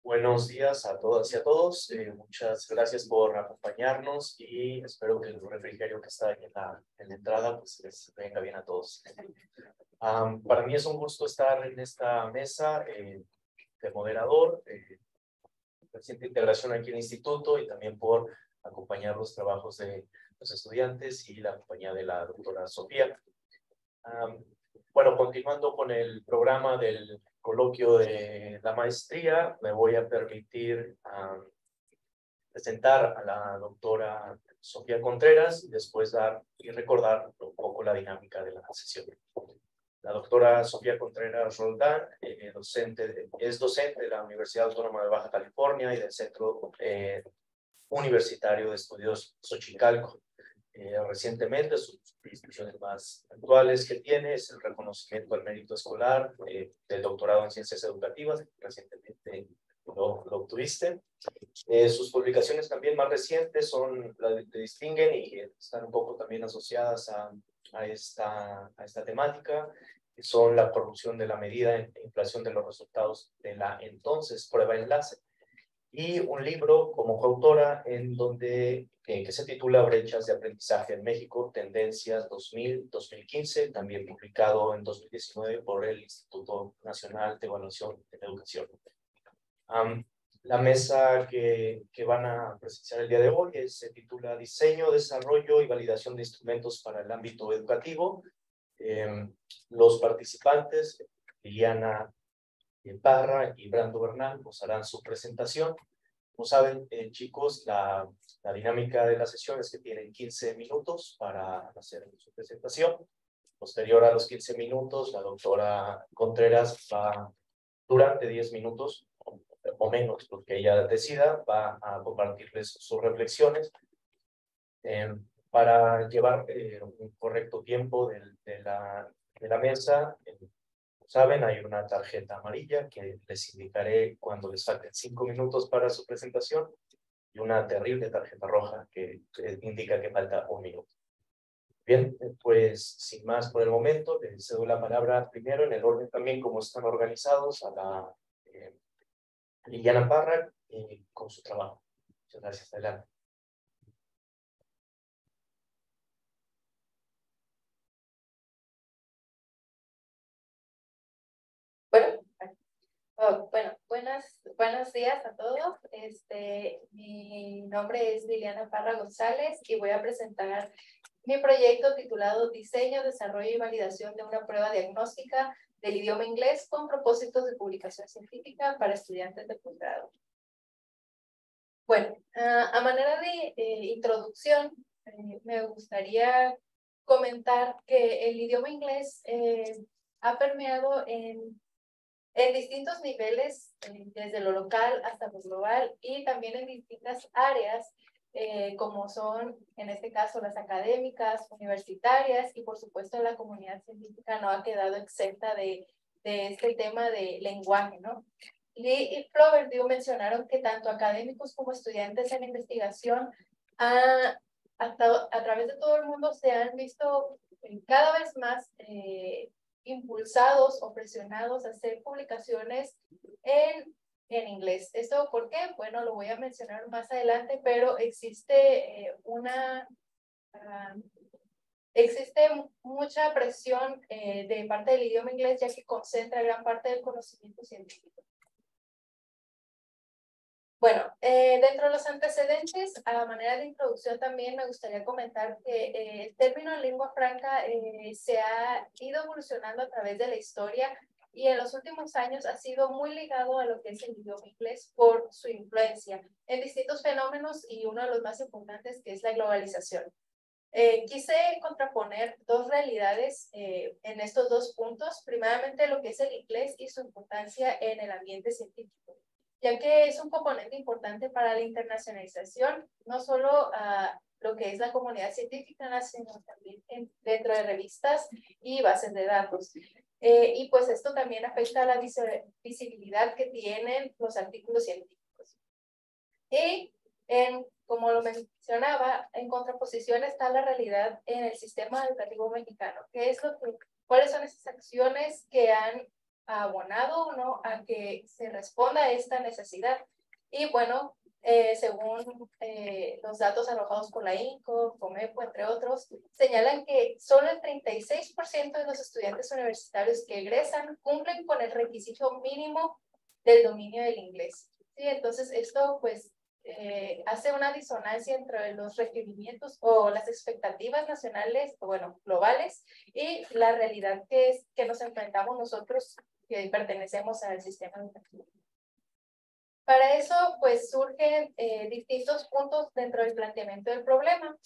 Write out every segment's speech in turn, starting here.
Buenos días a todas y a todos. Muchas gracias por acompañarnos y espero que el refrigerio que está ahí en la entrada pues les venga bien a todos. Para mí es un gusto estar en esta mesa de moderador, reciente integración aquí en el instituto y también por acompañar los trabajos de los estudiantes y la compañía de la doctora Sofía. Bueno, continuando con el programa del coloquio de la maestría, me voy a permitir presentar a la doctora Sofía Contreras y después dar y recordar un poco la dinámica de la sesión. La doctora Sofía Contreras Roldán es docente de la Universidad Autónoma de Baja California y del Centro Universitario de Estudios Xochicalco. Recientemente, sus distinciones más actuales que tiene es el reconocimiento al mérito escolar del doctorado en Ciencias Educativas, recientemente lo obtuviste. Sus publicaciones también más recientes son las que distinguen y están un poco también asociadas a esta temática, que son la producción de la medida de inflación de los resultados de la entonces prueba enlace, y un libro como coautora que se titula Brechas de Aprendizaje en México, Tendencias 2000-2015, también publicado en 2019 por el Instituto Nacional de Evaluación de la Educación. La mesa que van a presenciar el día de hoy se titula Diseño, Desarrollo y Validación de Instrumentos para el Ámbito Educativo. Los participantes, Liliana Parra y Brando Bernal, nos harán su presentación. Como saben, chicos, la dinámica de la sesión es que tienen 15 minutos para hacer su presentación. Posterior a los 15 minutos, la doctora Contreras va, durante 10 minutos o menos, lo que ella decida, va a compartirles sus reflexiones para llevar un correcto tiempo de la mesa. Saben, hay una tarjeta amarilla que les indicaré cuando les falten 5 minutos para su presentación y una terrible tarjeta roja que indica que falta 1 minuto. Bien, pues sin más por el momento, les cedo la palabra primero en el orden también como están organizados a la Liliana Parra con su trabajo. Muchas gracias, adelante. Bueno, buenos días a todos. Mi nombre es Liliana Parra González y voy a presentar mi proyecto titulado Diseño, Desarrollo y Validación de una prueba diagnóstica del idioma inglés con propósitos de publicación científica para estudiantes de posgrado. Bueno, a manera de introducción, me gustaría comentar que el idioma inglés ha permeado en distintos niveles, desde lo local hasta lo global, y también en distintas áreas, como son, en este caso, las académicas, universitarias, y por supuesto la comunidad científica no ha quedado exenta de este tema de lenguaje, ¿no? Lee y Ploverdue mencionaron que tanto académicos como estudiantes en investigación a través de todo el mundo se han visto cada vez más impulsados o presionados a hacer publicaciones en inglés. ¿Esto por qué? Bueno, lo voy a mencionar más adelante, pero existe existe mucha presión de parte del idioma inglés, ya que concentra gran parte del conocimiento científico. Bueno, dentro de los antecedentes, a manera de introducción también me gustaría comentar que el término lengua franca se ha ido evolucionando a través de la historia y en los últimos años ha sido muy ligado a lo que es el idioma inglés por su influencia en distintos fenómenos y uno de los más importantes que es la globalización. Quise contraponer dos realidades en estos dos puntos, primeramente lo que es el inglés y su importancia en el ambiente científico, ya que es un componente importante para la internacionalización, no solo a lo que es la comunidad científica, sino también dentro de revistas y bases de datos. Y pues esto también afecta a la visibilidad que tienen los artículos científicos. Y como lo mencionaba, en contraposición está la realidad en el sistema educativo mexicano, ¿cuáles son esas acciones que han abonado, ¿no?, a que se responda a esta necesidad. Y bueno, según los datos arrojados por la INCO, COMEPO, entre otros, señalan que solo el 36% de los estudiantes universitarios que egresan cumplen con el requisito mínimo del dominio del inglés. ¿Sí? Entonces, esto pues hace una disonancia entre los requerimientos o las expectativas nacionales, o bueno, globales, y la realidad que nos enfrentamos nosotros que pertenecemos al sistema educativo. Para eso, pues, surgen distintos puntos dentro del planteamiento del problema.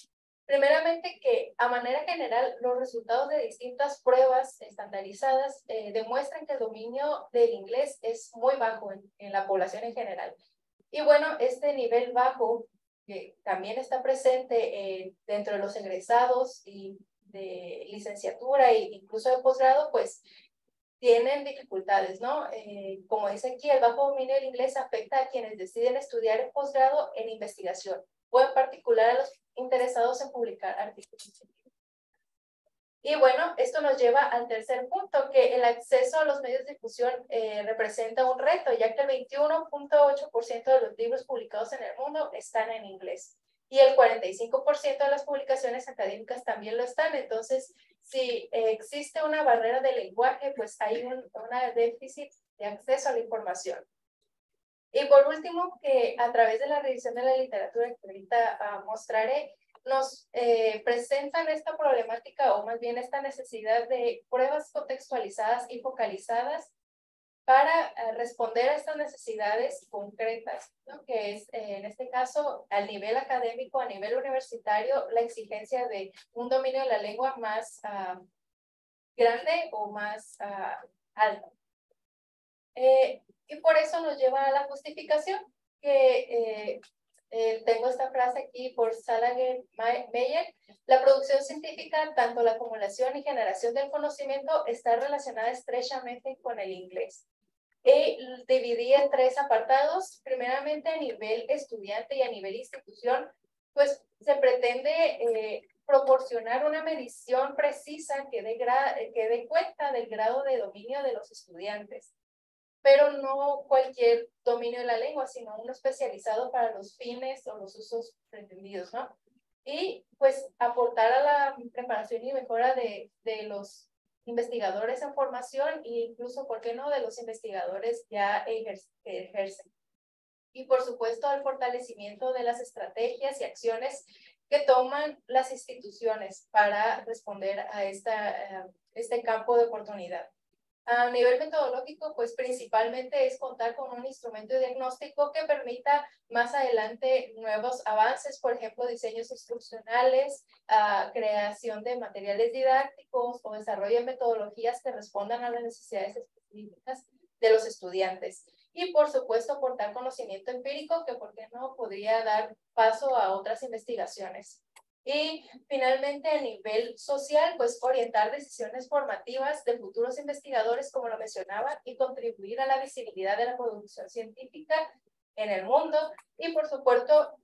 Primeramente, que a manera general, los resultados de distintas pruebas estandarizadas demuestran que el dominio del inglés es muy bajo en la población en general. Y bueno, este nivel bajo, que también está presente dentro de los egresados y de licenciatura e incluso de posgrado, pues tienen dificultades, ¿no? Como dice aquí, el bajo dominio del inglés afecta a quienes deciden estudiar el posgrado en investigación o en particular a los interesados en publicar artículos científicos. Y bueno, esto nos lleva al tercer punto, que el acceso a los medios de difusión representa un reto, ya que el 21.8% de los libros publicados en el mundo están en inglés y el 45% de las publicaciones académicas también lo están. Entonces, si existe una barrera de lenguaje, pues hay un déficit de acceso a la información. Y por último, que a través de la revisión de la literatura que ahorita mostraré, nos presentan esta problemática o más bien esta necesidad de pruebas contextualizadas y focalizadas para responder a estas necesidades concretas, ¿no? Que es, en este caso, al nivel académico, a nivel universitario, la exigencia de un dominio de la lengua más grande o más alto. Y por eso nos lleva a la justificación, que tengo esta frase aquí por Salager Meyer: la producción científica, tanto la acumulación y generación del conocimiento, está relacionada estrechamente con el inglés. Y dividí en tres apartados. Primeramente, a nivel estudiante y a nivel institución, pues se pretende proporcionar una medición precisa que dé cuenta del grado de dominio de los estudiantes, pero no cualquier dominio de la lengua, sino uno especializado para los fines o los usos pretendidos, ¿no? Y pues aportar a la preparación y mejora de los investigadores en formación e incluso, ¿por qué no?, de los investigadores ya que ejercen. Y por supuesto, al fortalecimiento de las estrategias y acciones que toman las instituciones para responder a este campo de oportunidad. A nivel metodológico, pues principalmente es contar con un instrumento de diagnóstico que permita más adelante nuevos avances, por ejemplo, diseños instruccionales, creación de materiales didácticos o desarrollo de metodologías que respondan a las necesidades específicas de los estudiantes. Y por supuesto, aportar conocimiento empírico que, ¿por qué no?, podría dar paso a otras investigaciones. Y finalmente, a nivel social, pues orientar decisiones formativas de futuros investigadores, como lo mencionaba, y contribuir a la visibilidad de la producción científica en el mundo. Y por supuesto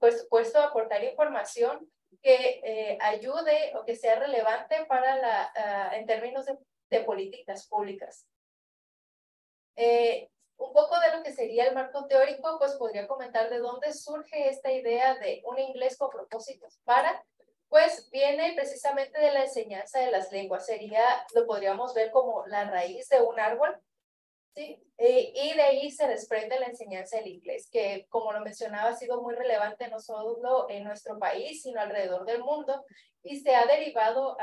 aportar información que ayude o que sea relevante para en términos de políticas públicas. Un poco de lo que sería el marco teórico, pues podría comentar de dónde surge esta idea de un inglés con propósitos para. Pues viene precisamente de la enseñanza de las lenguas. Lo podríamos ver como la raíz de un árbol, ¿sí? Y de ahí se desprende la enseñanza del inglés, que, como lo mencionaba, ha sido muy relevante no solo en nuestro país, sino alrededor del mundo, y se ha derivado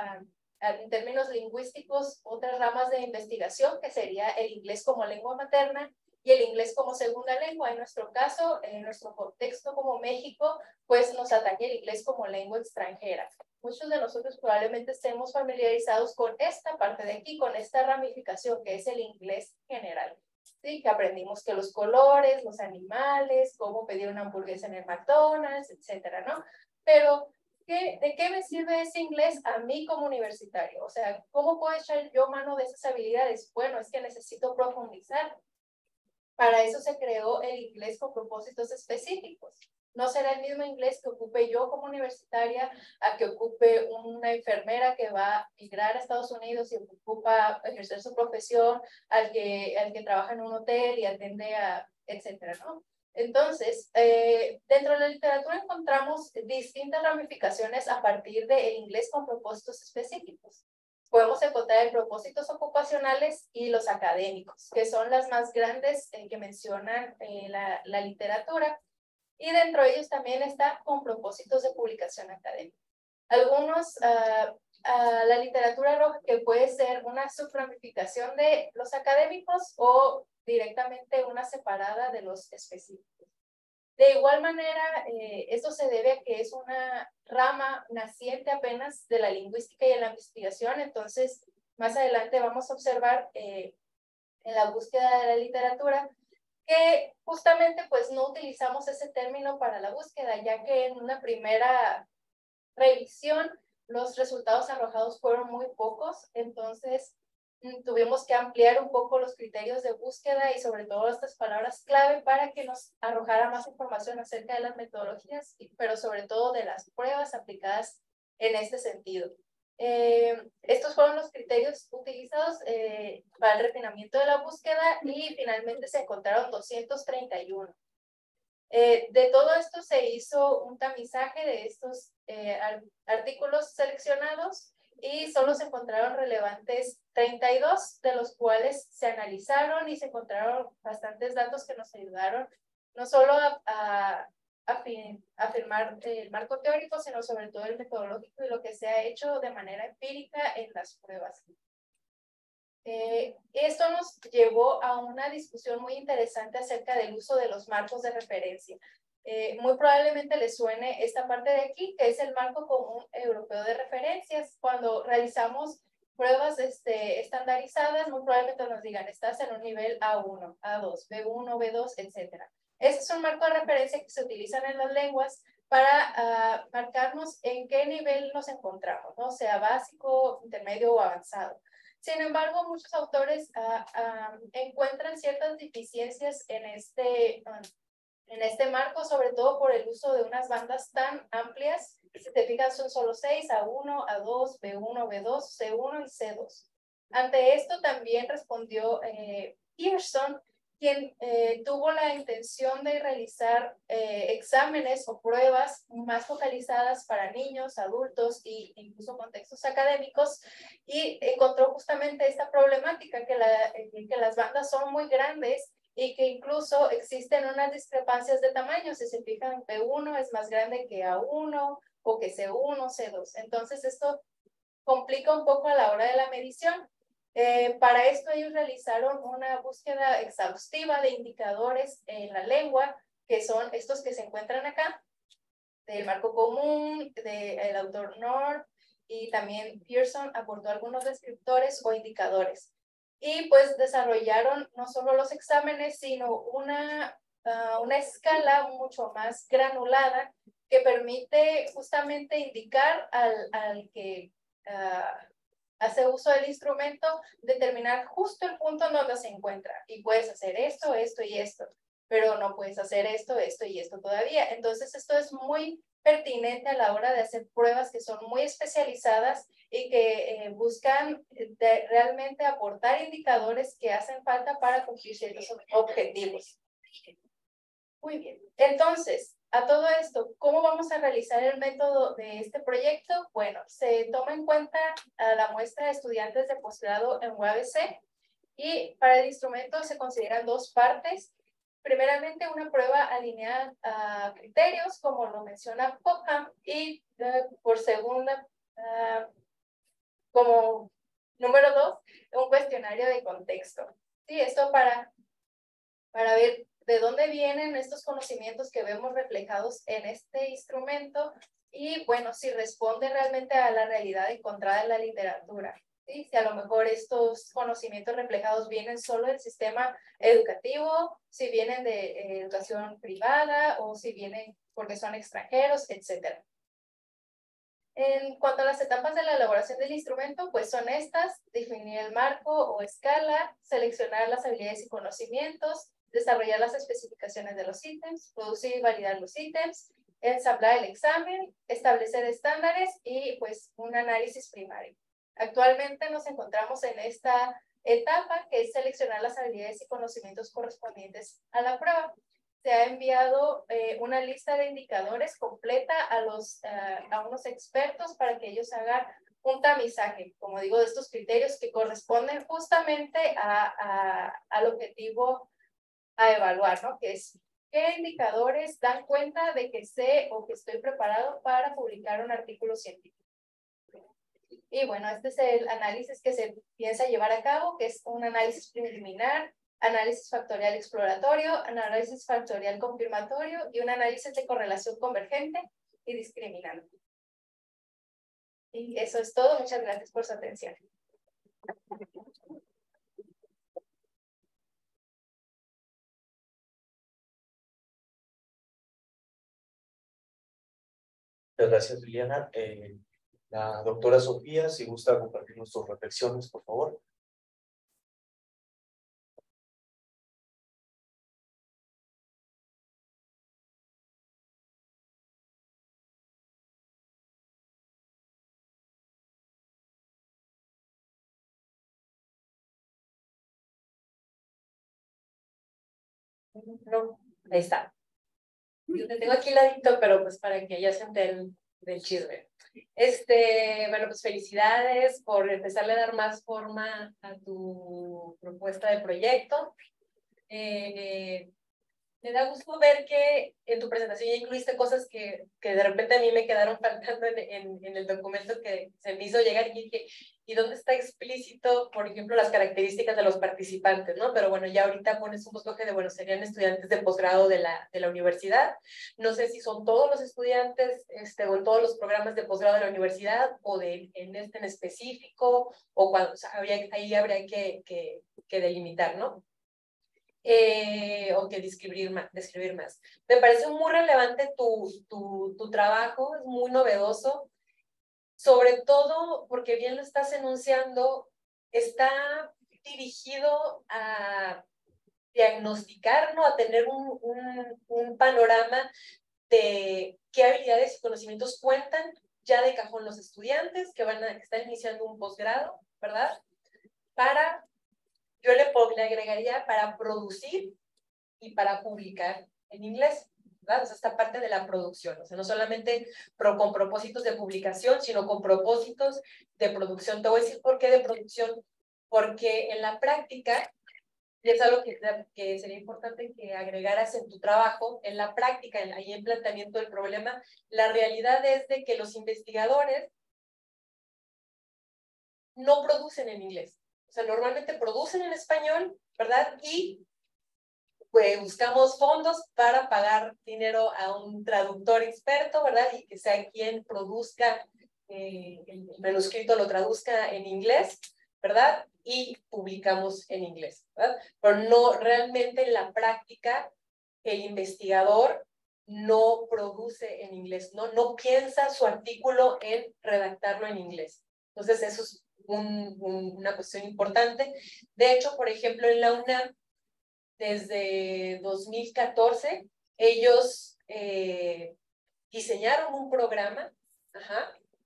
en términos lingüísticos otras ramas de investigación, que sería el inglés como lengua materna y el inglés como segunda lengua. En nuestro caso, en nuestro contexto como México, pues nos atañe el inglés como lengua extranjera. Muchos de nosotros probablemente estemos familiarizados con esta parte de aquí, con esta ramificación que es el inglés general. Sí, que aprendimos que los colores, los animales, cómo pedir una hamburguesa en el McDonald's, etcétera, ¿no? Pero, ¿de qué me sirve ese inglés a mí como universitario? O sea, ¿cómo puedo echar yo mano de esas habilidades? Bueno, es que necesito profundizar. Para eso se creó el inglés con propósitos específicos. No será el mismo inglés que ocupe yo como universitaria a que ocupe una enfermera que va a migrar a Estados Unidos y ocupa ejercer su profesión, al que trabaja en un hotel y atiende a, etcétera, ¿no? Entonces, dentro de la literatura encontramos distintas ramificaciones a partir del inglés con propósitos específicos. Podemos encontrar propósitos ocupacionales y los académicos, que son las más grandes que mencionan la literatura. Y dentro de ellos también está con propósitos de publicación académica. Algunos, la literatura roja, que puede ser una subramificación de los académicos o directamente una separada de los específicos. De igual manera, esto se debe a que es una rama naciente apenas de la lingüística y de la investigación, entonces más adelante vamos a observar en la búsqueda de la literatura que justamente pues no utilizamos ese término para la búsqueda, ya que en una primera revisión los resultados arrojados fueron muy pocos, entonces tuvimos que ampliar un poco los criterios de búsqueda y sobre todo estas palabras clave para que nos arrojara más información acerca de las metodologías, pero sobre todo de las pruebas aplicadas en este sentido. Estos fueron los criterios utilizados para el refinamiento de la búsqueda y finalmente se encontraron 231. De todo esto se hizo un tamizaje de estos artículos seleccionados y solo se encontraron relevantes 32, de los cuales se analizaron y se encontraron bastantes datos que nos ayudaron no solo a afirmar el marco teórico, sino sobre todo el metodológico y lo que se ha hecho de manera empírica en las pruebas. Esto nos llevó a una discusión muy interesante acerca del uso de los marcos de referencia. Muy probablemente les suene esta parte de aquí, que es el marco común europeo de referencias. Cuando realizamos pruebas estandarizadas, muy probablemente nos digan, estás en un nivel A1, A2, B1, B2, etc. Este es un marco de referencia que se utilizan en las lenguas para marcarnos en qué nivel nos encontramos, ¿no? Sea básico, intermedio o avanzado. Sin embargo, muchos autores encuentran ciertas deficiencias en este marco, sobre todo por el uso de unas bandas tan amplias. Si te fijas, son solo 6, A1, A2, B1, B2, C1 y C2. Ante esto también respondió Pearson, quien tuvo la intención de realizar exámenes o pruebas más focalizadas para niños, adultos e incluso contextos académicos, y encontró justamente esta problemática, que las bandas son muy grandes y que incluso existen unas discrepancias de tamaño. Si se fijan, B1 es más grande que A1 o que C1, C2. Entonces esto complica un poco a la hora de la medición. Para esto ellos realizaron una búsqueda exhaustiva de indicadores en la lengua, que son estos que se encuentran acá, del marco común, del autor North, y también Pearson aportó algunos descriptores o indicadores. Y pues desarrollaron no solo los exámenes, sino una escala mucho más granulada que permite justamente indicar al que hace uso del instrumento, determinar justo el punto en donde se encuentra. Y puedes hacer esto, esto y esto, pero no puedes hacer esto, esto y esto todavía. Entonces esto es muy pertinente a la hora de hacer pruebas que son muy especializadas y que buscan realmente aportar indicadores que hacen falta para cumplir ciertos objetivos. Muy bien. Entonces, a todo esto, ¿cómo vamos a realizar el método de este proyecto? Bueno, se toma en cuenta a la muestra de estudiantes de posgrado en UABC y para el instrumento se consideran dos partes. Primeramente, una prueba alineada a criterios, como lo menciona Popham, y por segunda, como número 2, un cuestionario de contexto. Sí, esto para ver de dónde vienen estos conocimientos que vemos reflejados en este instrumento y, bueno, si responde realmente a la realidad encontrada en la literatura. ¿Sí? Si a lo mejor estos conocimientos reflejados vienen solo del sistema educativo, si vienen de educación privada o si vienen porque son extranjeros, etc. En cuanto a las etapas de la elaboración del instrumento, pues son estas: definir el marco o escala, seleccionar las habilidades y conocimientos, desarrollar las especificaciones de los ítems, producir y validar los ítems, ensamblar el examen, establecer estándares y pues un análisis primario. Actualmente nos encontramos en esta etapa que es seleccionar las habilidades y conocimientos correspondientes a la prueba. Se ha enviado una lista de indicadores completa a unos expertos para que ellos hagan un tamizaje, como digo, de estos criterios que corresponden justamente al objetivo a evaluar, ¿no? Que es qué indicadores dan cuenta de que sé o que estoy preparado para publicar un artículo científico. Y bueno, este es el análisis que se piensa llevar a cabo, que es un análisis preliminar, análisis factorial exploratorio, análisis factorial confirmatorio y un análisis de correlación convergente y discriminante. Y eso es todo. Muchas gracias por su atención. Muchas gracias, Liliana. La doctora Sofía, si gusta compartirnos sus reflexiones, por favor. No, ahí está. Yo te tengo aquí ladito, pero pues para que ya se enteren del chisme. Bueno, pues felicidades por empezarle a dar más forma a tu propuesta de proyecto. Me da gusto ver que en tu presentación ya incluiste cosas que de repente a mí me quedaron faltando en el documento que se me hizo llegar y dije, ¿y dónde está explícito, por ejemplo, las características de los participantes, ¿no? Pero bueno, ya ahorita pones un bosqueje de, bueno, serían estudiantes de posgrado de la universidad. No sé si son todos los estudiantes o en todos los programas de posgrado de la universidad o en este en específico, o cuando, o sea, ahí habría que delimitar, ¿no? O que describir más. Me parece muy relevante tu trabajo, es muy novedoso, sobre todo porque bien lo estás enunciando, está dirigido a diagnosticar, ¿no? A tener un panorama de qué habilidades y conocimientos cuentan ya de cajón los estudiantes que están iniciando un posgrado, ¿verdad? Yo le agregaría para producir y para publicar en inglés, ¿verdad? O sea, esta parte de la producción, o sea, no solamente con propósitos de publicación, sino con propósitos de producción. Te voy a decir por qué de producción, porque en la práctica, y es algo que sería importante que agregaras en tu trabajo, en la práctica, ahí en el planteamiento del problema, la realidad es de que los investigadores no producen en inglés. O sea, normalmente producen en español, ¿verdad? Y pues buscamos fondos para pagar dinero a un traductor experto, ¿verdad? Y que sea quien produzca el manuscrito, lo traduzca en inglés, ¿verdad? Y publicamos en inglés, ¿verdad? Pero no, realmente en la práctica, el investigador no produce en inglés, no piensa su artículo en redactarlo en inglés. Entonces, eso es una cuestión importante. De hecho, por ejemplo, en la UNAM, desde 2014, ellos diseñaron un programa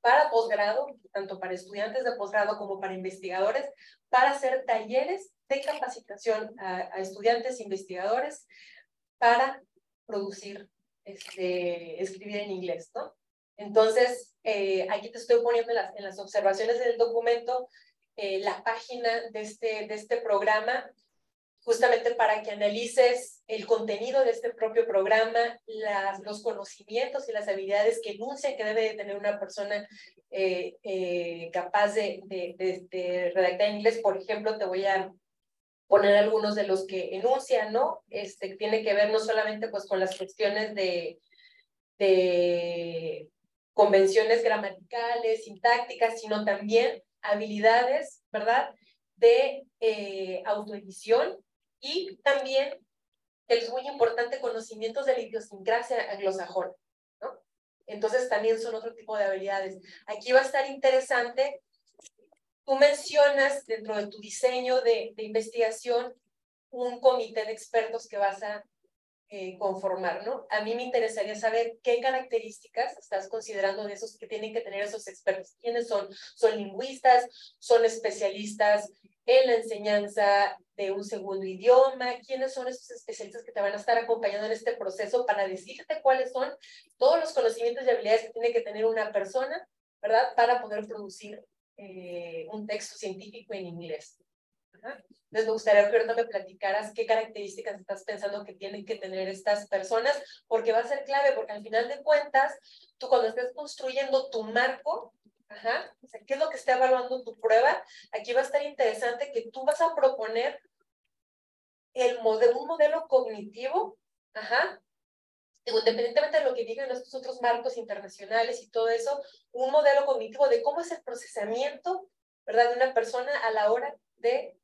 para posgrado, tanto para estudiantes de posgrado como para investigadores, para hacer talleres de capacitación a estudiantes investigadores para producir, escribir en inglés, ¿no? Entonces, aquí te estoy poniendo en las observaciones del documento la página de este programa, justamente para que analices el contenido de este propio programa, los conocimientos y las habilidades que enuncia que debe de tener una persona capaz de redactar en inglés. Por ejemplo, te voy a poner algunos de los que enuncia, ¿no? Tiene que ver no solamente pues con las cuestiones de convenciones gramaticales, sintácticas, sino también habilidades, ¿verdad?, de autoedición, y también, es muy importante, conocimientos de la idiosincrasia anglosajona, ¿no? Entonces también son otro tipo de habilidades. Aquí va a estar interesante, tú mencionas dentro de tu diseño de investigación un comité de expertos que vas a conformar, ¿no? A mí me interesaría saber qué características estás considerando de esos que tienen que tener esos expertos. ¿Quiénes son? ¿Son lingüistas? ¿Son especialistas en la enseñanza de un segundo idioma? ¿Quiénes son esos especialistas que te van a estar acompañando en este proceso para decirte cuáles son todos los conocimientos y habilidades que tiene que tener una persona, ¿verdad? Para poder producir un texto científico en inglés. Ajá. Entonces me gustaría que ahorita me platicaras qué características estás pensando que tienen que tener estas personas, porque va a ser clave, porque al final de cuentas, tú cuando estés construyendo tu marco, ajá, o sea, ¿qué es lo que está evaluando tu prueba? Aquí va a estar interesante que tú vas a proponer un modelo cognitivo, ajá, independientemente de lo que digan estos otros marcos internacionales y todo eso, un modelo cognitivo de cómo es el procesamiento, ¿verdad?, de una persona a la hora de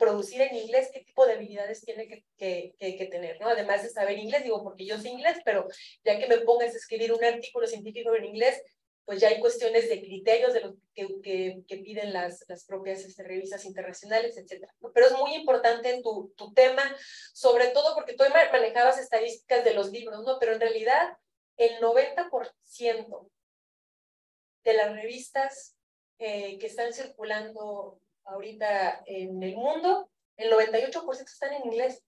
producir en inglés, qué tipo de habilidades tiene que tener, ¿no? Además de saber inglés, digo, porque yo sé inglés, pero ya que me pongas a escribir un artículo científico en inglés, pues ya hay cuestiones de criterios de los que piden las propias revistas internacionales, etcétera, ¿no? Pero es muy importante tu tema, sobre todo porque tú manejabas estadísticas de los libros, ¿no? Pero en realidad el 90% de las revistas que están circulando ahorita en el mundo, el 98% están en inglés.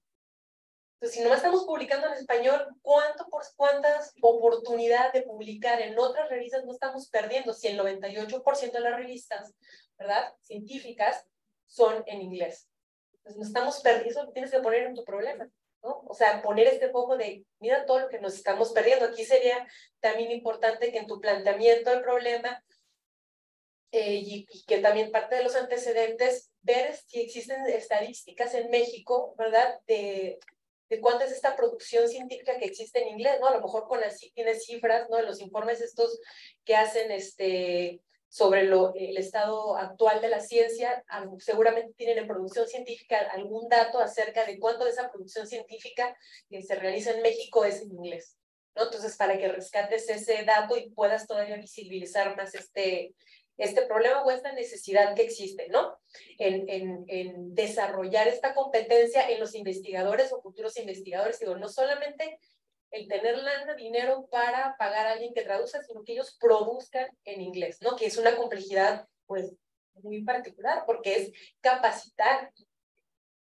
Entonces, si no estamos publicando en español, ¿cuántas oportunidades de publicar en otras revistas no estamos perdiendo? Si el 98% de las revistas, ¿verdad?, científicas son en inglés. Entonces, no estamos perdiendo, eso lo tienes que poner en tu problema, ¿no? O sea, poner este foco de, mira todo lo que nos estamos perdiendo. Aquí sería también importante que en tu planteamiento del problema, y que también parte de los antecedentes, ver si existen estadísticas en México, ¿verdad?, de cuánta es esta producción científica que existe en inglés, ¿no? A lo mejor con así tienes cifras, ¿no?, de los informes estos que hacen sobre el estado actual de la ciencia, seguramente tienen en producción científica algún dato acerca de cuánto de esa producción científica que se realiza en México es en inglés, ¿no? Entonces, para que rescates ese dato y puedas todavía visibilizar más este problema o esta necesidad que existe, ¿no? En desarrollar esta competencia en los investigadores o futuros investigadores. Digo, no solamente el tener lana, dinero para pagar a alguien que traduzca, sino que ellos produzcan en inglés, ¿no? Que es una complejidad, pues, muy particular, porque es capacitar,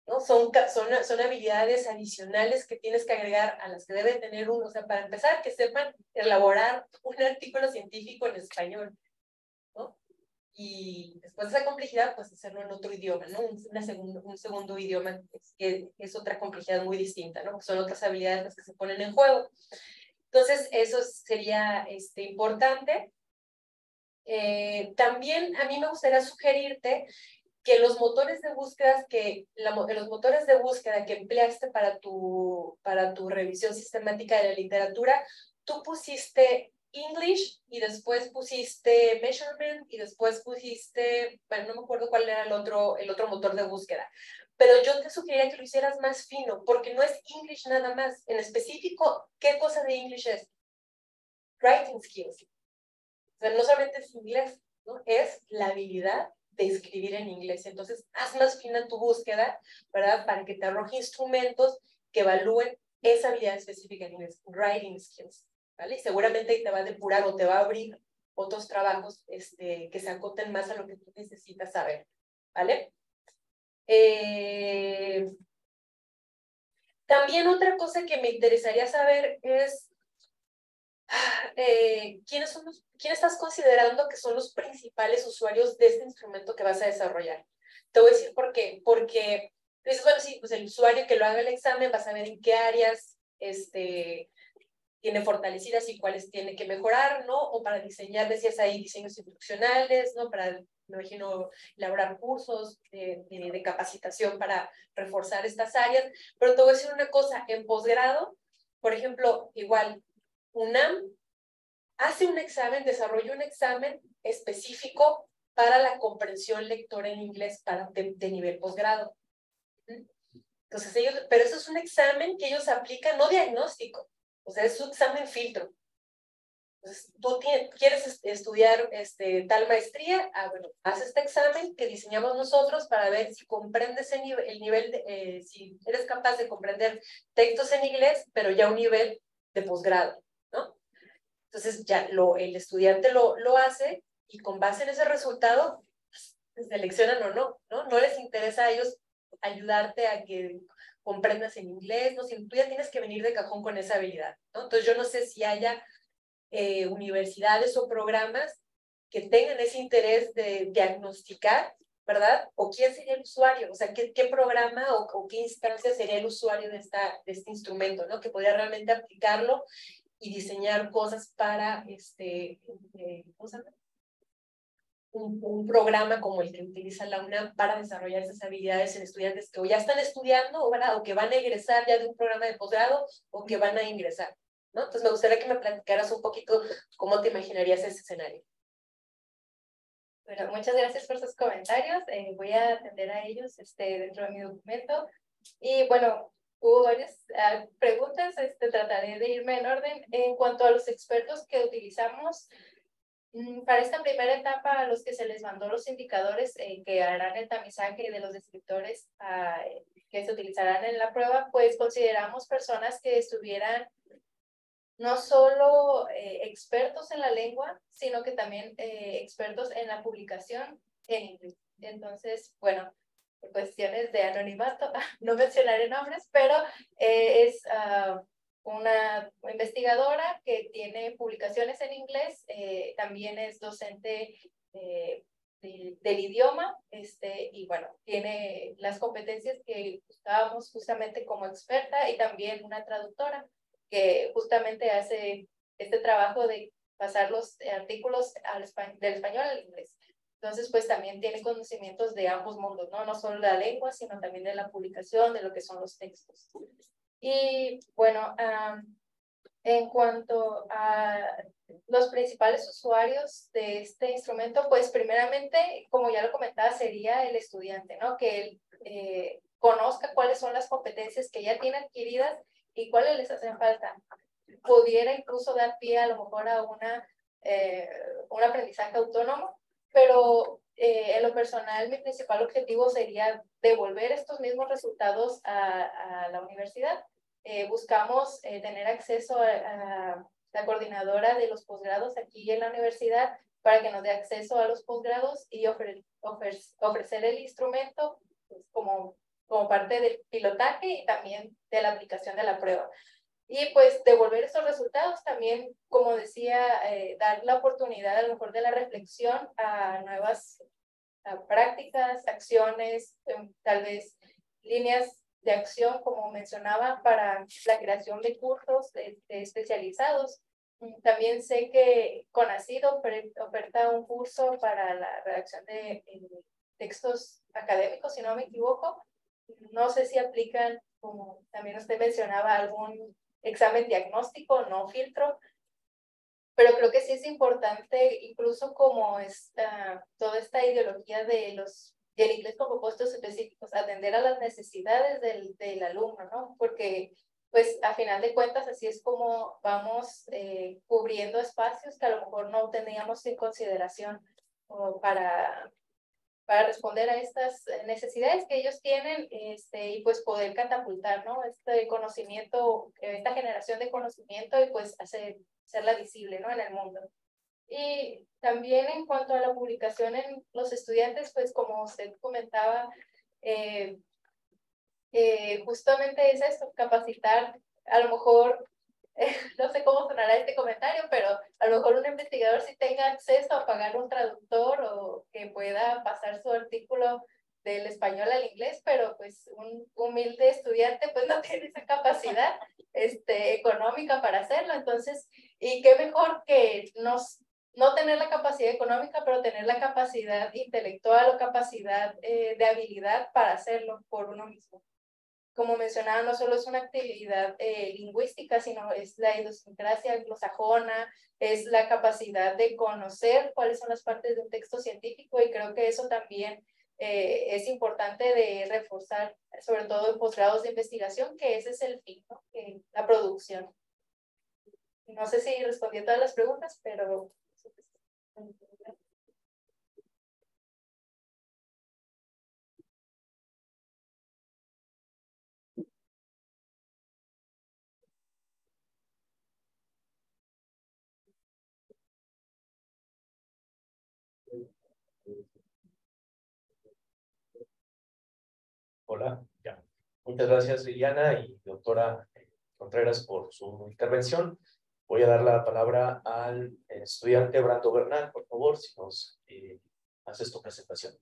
¿no? Son habilidades adicionales que tienes que agregar a las que debe tener uno. O sea, para empezar, que sepan elaborar un artículo científico en español, ¿no? Y después de esa complejidad, pues hacerlo en otro idioma, ¿no? Un segundo idioma, que es otra complejidad muy distinta, ¿no? Son otras habilidades las que se ponen en juego. Entonces, eso sería importante. También a mí me gustaría sugerirte que los motores de búsqueda que empleaste para tu revisión sistemática de la literatura, tú pusiste English y después pusiste measurement y después pusiste, bueno, no me acuerdo cuál era el otro motor de búsqueda, pero yo te sugeriría que lo hicieras más fino, porque no es English nada más. En específico, ¿qué cosa de English es? Writing skills. O sea, no solamente es inglés, ¿no? Es la habilidad de escribir en inglés. Entonces, haz más fina tu búsqueda, ¿verdad?, para que te arroje instrumentos que evalúen esa habilidad específica en inglés, writing skills, ¿vale? Y seguramente te va a depurar o te va a abrir otros trabajos que se acoten más a lo que tú necesitas saber, ¿vale? También otra cosa que me interesaría saber es ¿quiénes estás considerando que son los principales usuarios de este instrumento que vas a desarrollar? Te voy a decir por qué. Porque dices, bueno, sí, pues el usuario que lo haga el examen va a saber en qué áreas tiene fortalecidas y cuáles tiene que mejorar, ¿no? O para diseñar, decías ahí, diseños instruccionales, ¿no? Para, me imagino, elaborar cursos de capacitación para reforzar estas áreas. Pero te voy a decir una cosa, en posgrado, por ejemplo, igual, UNAM hace un examen, desarrolla un examen específico para la comprensión lectora en inglés de nivel posgrado. Entonces pero eso es un examen que ellos aplican, no diagnóstico, o sea, es un examen filtro. Entonces, tú quieres estudiar tal maestría, bueno, haz este examen que diseñamos nosotros para ver si comprendes el nivel, si eres capaz de comprender textos en inglés, pero ya a un nivel de posgrado, ¿no? Entonces ya el estudiante lo hace y con base en ese resultado, pues, seleccionan o no, ¿no? No les interesa a ellos ayudarte a que comprendas en inglés, ¿no? Sino tú ya tienes que venir de cajón con esa habilidad, ¿no? Entonces yo no sé si haya universidades o programas que tengan ese interés de diagnosticar, ¿verdad? O quién sería el usuario, o sea, qué programa o qué instancia sería el usuario de este instrumento, ¿no? Que podría realmente aplicarlo y diseñar cosas para, ¿cómo se llama? Un programa como el que utiliza la UNAM para desarrollar esas habilidades en estudiantes que o ya están estudiando, ¿verdad? O que van a egresar ya de un programa de posgrado o que van a ingresar, ¿no? Entonces me gustaría que me platicaras un poquito cómo te imaginarías ese escenario. Bueno, muchas gracias por sus comentarios. Voy a atender a ellos dentro de mi documento. Y bueno, hubo varias preguntas. Trataré de irme en orden. En cuanto a los expertos que utilizamos, para esta primera etapa, a los que se les mandó los indicadores que harán el tamizaje de los descriptores que se utilizarán en la prueba, pues consideramos personas que estuvieran no solo expertos en la lengua, sino que también expertos en la publicación en inglés. Entonces, bueno, por cuestiones de anonimato, no mencionaré nombres, pero es una investigadora que tiene publicaciones en inglés, también es docente del idioma, y bueno, tiene las competencias que buscábamos justamente como experta y también una traductora que justamente hace este trabajo de pasar los artículos del español al inglés. Entonces, pues también tiene conocimientos de ambos mundos, ¿no? No solo de la lengua, sino también de la publicación, de lo que son los textos. Y bueno, en cuanto a los principales usuarios de este instrumento, pues primeramente, como ya lo comentaba, sería el estudiante, ¿no? Que él conozca cuáles son las competencias que ya tiene adquiridas y cuáles les hacen falta. Pudiera incluso dar pie a lo mejor a un aprendizaje autónomo, pero en lo personal mi principal objetivo sería devolver estos mismos resultados a la universidad. Buscamos tener acceso a la coordinadora de los posgrados aquí en la universidad para que nos dé acceso a los posgrados y ofrecer el instrumento pues, como parte del pilotaje y también de la aplicación de la prueba. Y pues devolver esos resultados también, como decía, dar la oportunidad a lo mejor de la reflexión a nuevas prácticas, acciones, tal vez líneas de acción, como mencionaba, para la creación de cursos especializados. También sé que CONACYT oferta un curso para la redacción de textos académicos, si no me equivoco. No sé si aplican, como también usted mencionaba, algún examen diagnóstico, no filtro, pero creo que sí es importante, incluso como toda esta ideología del inglés como puestos específicos, atender a las necesidades del alumno, ¿no? Porque, pues, a final de cuentas, así es como vamos cubriendo espacios que a lo mejor no teníamos en consideración o para responder a estas necesidades que ellos tienen y pues poder catapultar, ¿no? Este conocimiento, esta generación de conocimiento y pues hacerla visible, ¿no? En el mundo. Y también en cuanto a la publicación en los estudiantes, pues como usted comentaba, justamente es esto, capacitar, a lo mejor no sé cómo sonará este comentario, pero a lo mejor un investigador sí tenga acceso a pagar un traductor o que pueda pasar su artículo del español al inglés, pero pues un humilde estudiante pues no tiene esa capacidad económica para hacerlo. Entonces, y qué mejor que no tener la capacidad económica, pero tener la capacidad intelectual o capacidad de habilidad para hacerlo por uno mismo. Como mencionaba, no solo es una actividad lingüística, sino es la idiosincrasia anglosajona, es la capacidad de conocer cuáles son las partes de un texto científico y creo que eso también es importante de reforzar, sobre todo en posgrados de investigación, que ese es el fin, ¿no? La producción. No sé si respondí a todas las preguntas, pero... Hola, ya. Muchas gracias, Liliana y doctora Contreras, por su intervención. Voy a dar la palabra al estudiante Brando Bernal, por favor, si nos haces tu presentación.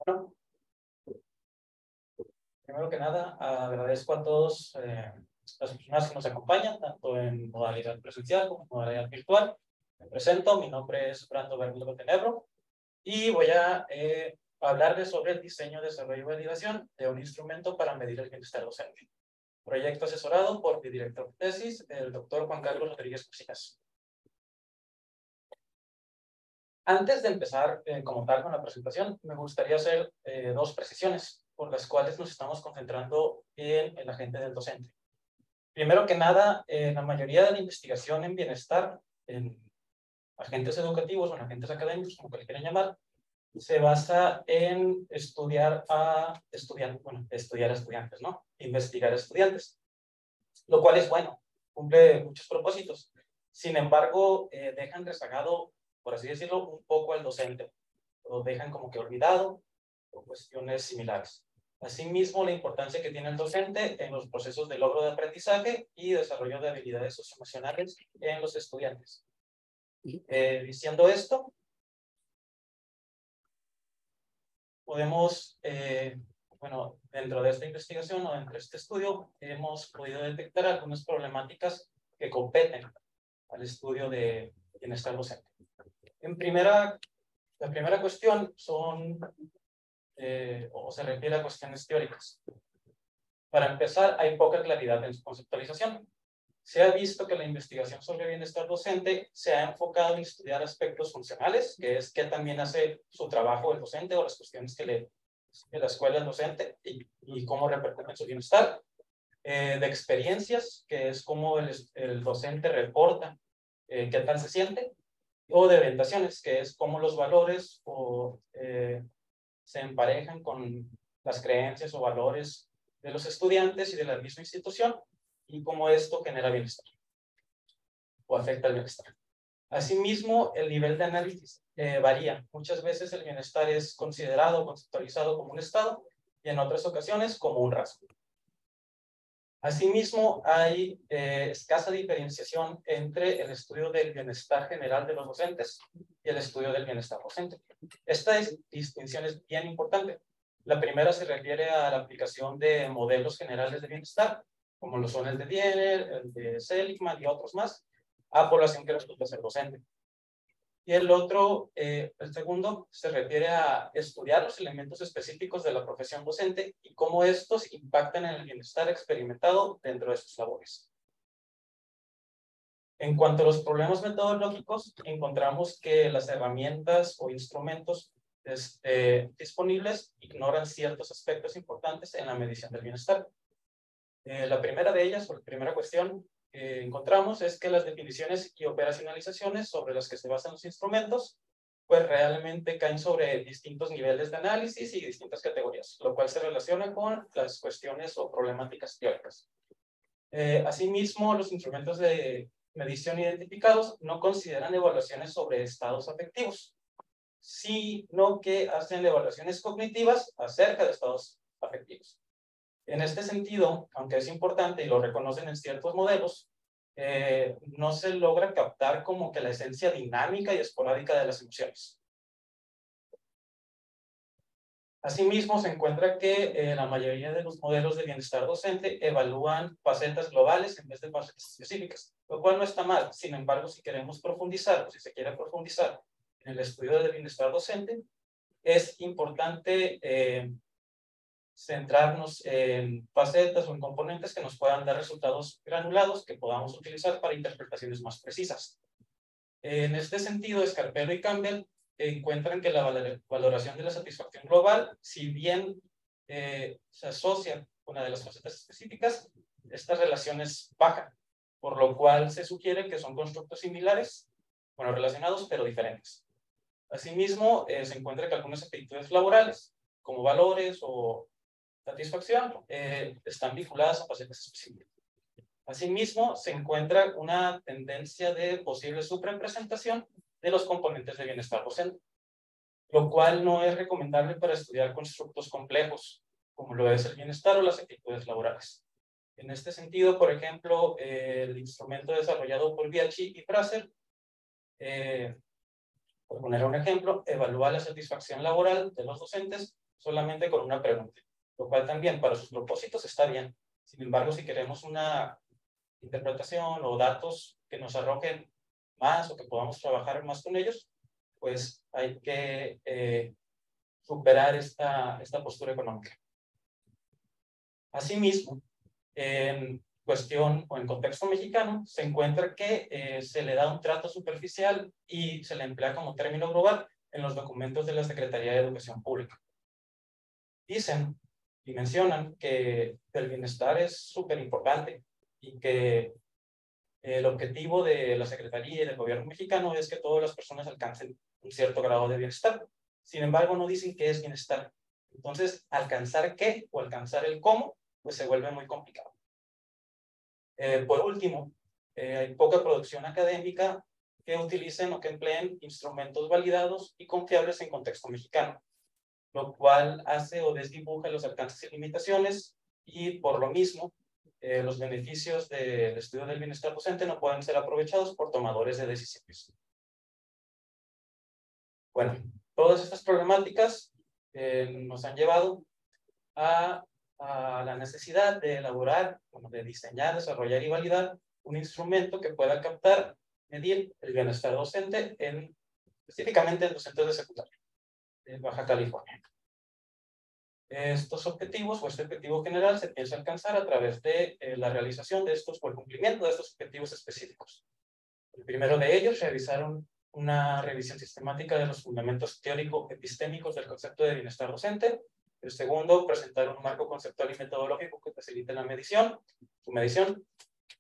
Bueno, primero que nada, agradezco a todos las personas que nos acompañan, tanto en modalidad presencial como en modalidad virtual. Me presento, mi nombre es Brando Bernal Tenebro y voy a hablarles sobre el diseño, desarrollo y validación de un instrumento para medir el bienestar docente. Proyecto asesorado por mi director de tesis, el doctor Juan Carlos Rodríguez Cosillas. Antes de empezar como tal con la presentación, me gustaría hacer dos precisiones por las cuales nos estamos concentrando en el agente del docente. Primero que nada, la mayoría de la investigación en bienestar, en agentes educativos o en agentes académicos, como le quieran llamar, se basa en estudiar a estudiantes, bueno, estudiar a estudiantes, ¿no? Investigar a estudiantes, lo cual es bueno, cumple muchos propósitos. Sin embargo, dejan rezagado, por así decirlo, un poco al docente. Lo dejan como que olvidado o cuestiones similares. Asimismo, la importancia que tiene el docente en los procesos de logro de aprendizaje y desarrollo de habilidades socioemocionales en los estudiantes. Diciendo esto, podemos, bueno, dentro de esta investigación o dentro de este estudio, hemos podido detectar algunas problemáticas que competen al estudio de bienestar docente. La primera cuestión son, o se refiere a cuestiones teóricas. Para empezar, hay poca claridad en su conceptualización. Se ha visto que la investigación sobre bienestar docente se ha enfocado en estudiar aspectos funcionales, que es qué también hace su trabajo el docente o las cuestiones que la escuela el docente y cómo repercuten en su bienestar. De experiencias, que es cómo el docente reporta qué tal se siente, o de orientaciones, que es cómo los valores se emparejan con las creencias o valores de los estudiantes y de la misma institución, y cómo esto genera bienestar o afecta el bienestar. Asimismo, el nivel de análisis varía. Muchas veces el bienestar es considerado, conceptualizado como un estado, y en otras ocasiones como un rasgo. Asimismo, hay escasa diferenciación entre el estudio del bienestar general de los docentes y el estudio del bienestar docente. Esta distinción es bien importante. La primera se refiere a la aplicación de modelos generales de bienestar, como lo son el de Diener, el de Seligman y otros más, a población que resulta ser docente. Y el segundo, se refiere a estudiar los elementos específicos de la profesión docente y cómo estos impactan en el bienestar experimentado dentro de sus labores. En cuanto a los problemas metodológicos, encontramos que las herramientas o instrumentos disponibles ignoran ciertos aspectos importantes en la medición del bienestar. La primera de ellas, o la primera cuestión que encontramos, es que las definiciones y operacionalizaciones sobre las que se basan los instrumentos, pues realmente caen sobre distintos niveles de análisis y distintas categorías, lo cual se relaciona con las cuestiones o problemáticas teóricas. Asimismo, los instrumentos de medición identificados no consideran evaluaciones sobre estados afectivos, sino que hacen evaluaciones cognitivas acerca de estados afectivos. En este sentido, aunque es importante y lo reconocen en ciertos modelos, no se logra captar como que la esencia dinámica y esporádica de las emociones. Asimismo, se encuentra que la mayoría de los modelos de bienestar docente evalúan facetas globales en vez de facetas específicas, lo cual no está mal. Sin embargo, si queremos profundizar, o si se quiere profundizar en el estudio del bienestar docente, es importante centrarnos en facetas o en componentes que nos puedan dar resultados granulados que podamos utilizar para interpretaciones más precisas. En este sentido, Scarpello y Campbell encuentran que la valoración de la satisfacción global, si bien se asocia con una de las facetas específicas, esta relación es baja, por lo cual se sugiere que son constructos similares, bueno, relacionados, pero diferentes. Asimismo, se encuentra que algunas actitudes laborales, como valores o satisfacción, están vinculadas a facetas específicas. Asimismo, se encuentra una tendencia de posible subrepresentación de los componentes de bienestar docente, lo cual no es recomendable para estudiar constructos complejos, como lo es el bienestar o las actitudes laborales. En este sentido, por ejemplo, el instrumento desarrollado por Bianchi y Fraser, por poner un ejemplo, evalúa la satisfacción laboral de los docentes solamente con una pregunta, lo cual también para sus propósitos está bien. Sin embargo, si queremos una interpretación o datos que nos arrojen más o que podamos trabajar más con ellos, pues hay que superar esta postura económica. Asimismo, en cuestión o en contexto mexicano, se encuentra que se le da un trato superficial y se le emplea como término global en los documentos de la Secretaría de Educación Pública. Dicen y mencionan que el bienestar es súper importante y que el objetivo de la Secretaría y del gobierno mexicano es que todas las personas alcancen un cierto grado de bienestar. Sin embargo, no dicen qué es bienestar. Entonces, alcanzar qué o alcanzar el cómo, pues se vuelve muy complicado. Por último, hay poca producción académica que utilicen o que empleen instrumentos validados y confiables en contexto mexicano, lo cual hace o desdibuja los alcances y limitaciones, y por lo mismo, los beneficios del estudio del bienestar docente no pueden ser aprovechados por tomadores de decisiones. Bueno, todas estas problemáticas nos han llevado a la necesidad de elaborar, de diseñar, desarrollar y validar un instrumento que pueda captar, medir el bienestar docente específicamente en docentes de secundaria de Baja California. Estos objetivos o este objetivo general se piensa alcanzar a través de la realización de estos o el cumplimiento de estos objetivos específicos. El primero de ellos, realizaron una revisión sistemática de los fundamentos teórico-epistémicos del concepto de bienestar docente. El segundo, presentar un marco conceptual y metodológico que facilite su medición.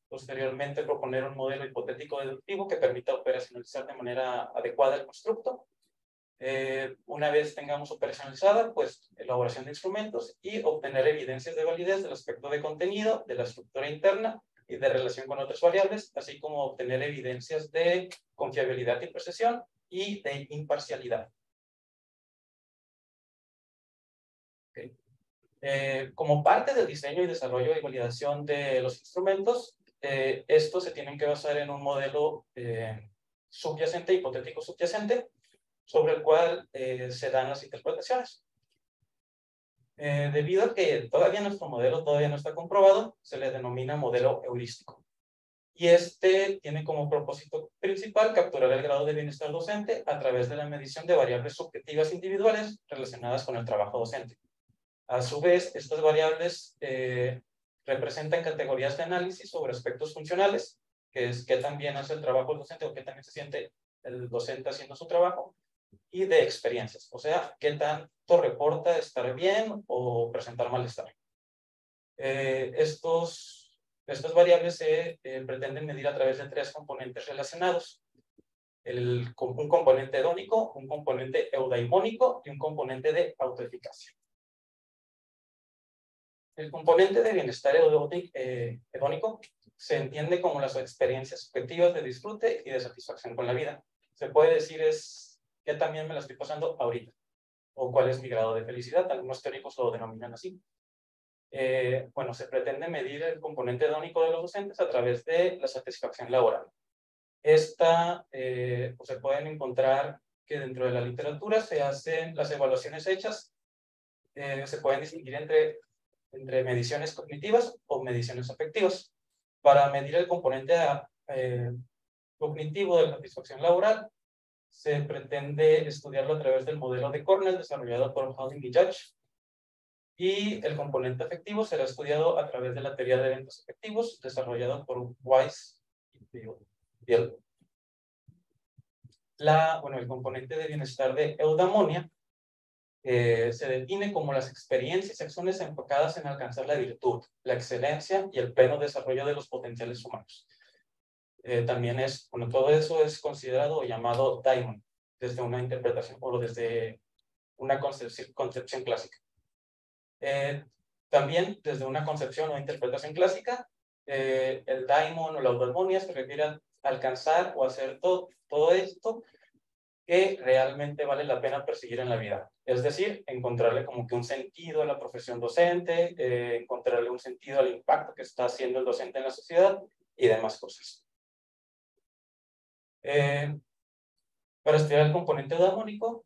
Posteriormente, proponer un modelo hipotético deductivo que permita operacionalizar de manera adecuada el constructo. Una vez tengamos operacionalizada, pues elaboración de instrumentos y obtener evidencias de validez del aspecto de contenido, de la estructura interna y de relación con otras variables, así como obtener evidencias de confiabilidad y precisión y de imparcialidad. Okay. Como parte del diseño y desarrollo y validación de los instrumentos, estos se tienen que basar en un modelo subyacente, hipotético subyacente, sobre el cual se dan las interpretaciones. Debido a que todavía nuestro modelo todavía no está comprobado, se le denomina modelo heurístico. Y este tiene como propósito principal capturar el grado de bienestar docente a través de la medición de variables subjetivas individuales relacionadas con el trabajo docente. A su vez, estas variables representan categorías de análisis sobre aspectos funcionales, que es qué tan bien hace el trabajo el docente o qué también se siente el docente haciendo su trabajo, y de experiencias, o sea, qué tanto reporta estar bien o presentar malestar. Estas variables se pretenden medir a través de tres componentes relacionados. Un componente hedónico, un componente eudaimónico y un componente de autoeficacia. El componente de bienestar hedónico se entiende como las experiencias subjetivas de disfrute y de satisfacción con la vida. Se puede decir que también me la estoy pasando ahorita, o cuál es mi grado de felicidad. Algunos teóricos lo denominan así. Bueno, se pretende medir el componente hedónico de los docentes a través de la satisfacción laboral. Pues se pueden encontrar que dentro de la literatura se hacen las evaluaciones hechas, se pueden distinguir entre mediciones cognitivas o mediciones afectivas. Para medir el componente cognitivo de la satisfacción laboral, se pretende estudiarlo a través del modelo de Cornell desarrollado por Halding y Judge. Y el componente afectivo será estudiado a través de la teoría de eventos afectivos desarrollada por Weiss y Biel. El componente de bienestar de eudaimonia se define como las experiencias y acciones enfocadas en alcanzar la virtud, la excelencia y el pleno desarrollo de los potenciales humanos. También todo eso es considerado o llamado daimon, desde una interpretación o desde una concepción clásica. También desde una concepción o interpretación clásica, el daimon o la eudaimonia se refiere a alcanzar o hacer todo esto que realmente vale la pena perseguir en la vida. Es decir, encontrarle como que un sentido a la profesión docente, encontrarle un sentido al impacto que está haciendo el docente en la sociedad y demás cosas. Para estudiar el componente eudaimónico,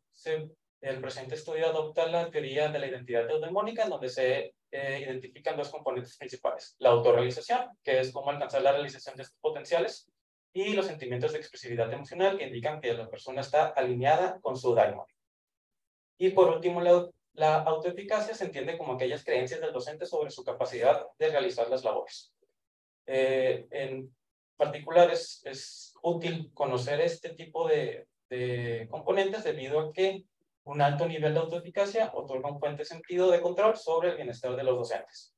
el presente estudio adopta la teoría de la identidad eudaimónica, en donde se identifican dos componentes principales: la autorrealización, que es cómo alcanzar la realización de estos potenciales, y los sentimientos de expresividad emocional, que indican que la persona está alineada con su daimon. Y por último, la autoeficacia se entiende como aquellas creencias del docente sobre su capacidad de realizar las labores. En particular, es útil conocer este tipo de componentes debido a que un alto nivel de autoeficacia otorga un fuerte sentido de control sobre el bienestar de los docentes.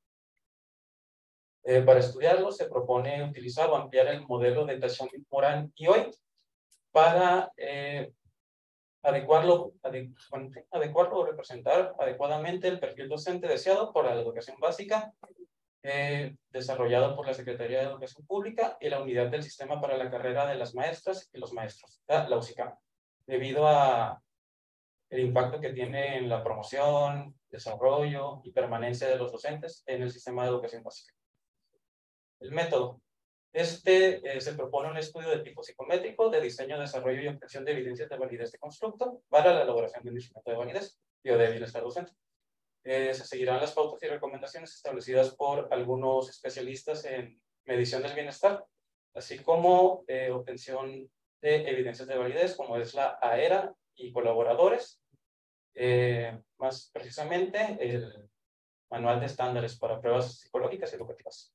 Para estudiarlo, se propone utilizar o ampliar el modelo de Tashomik, Moran y Hoy para adecuarlo o representar adecuadamente el perfil docente deseado por la educación básica, desarrollado por la Secretaría de Educación Pública y la Unidad del Sistema para la Carrera de las Maestras y los Maestros, la UCICAM, debido a el impacto que tiene en la promoción, desarrollo y permanencia de los docentes en el sistema de educación básica. El método. Se propone un estudio de tipo psicométrico de diseño, desarrollo y obtención de evidencias de validez de constructo para la elaboración de un instrumento de validez y de bienestar docente. Se seguirán las pautas y recomendaciones establecidas por algunos especialistas en medición del bienestar, así como obtención de evidencias de validez, como es la AERA y colaboradores, más precisamente el Manual de Estándares para Pruebas Psicológicas y Educativas.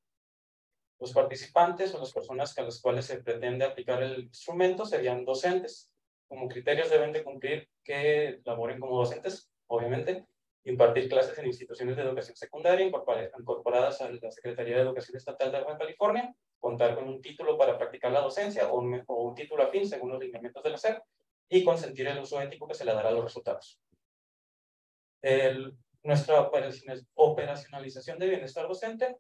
Los participantes o las personas a las cuales se pretende aplicar el instrumento serían docentes. Como criterios deben de cumplir que laboren como docentes, obviamente, impartir clases en instituciones de educación secundaria incorporadas a la Secretaría de Educación Estatal de Baja California, contar con un título para practicar la docencia o un título afín según los lineamientos de la SEP, y consentir el uso ético que se le dará a los resultados. Nuestra operacionalización de bienestar docente,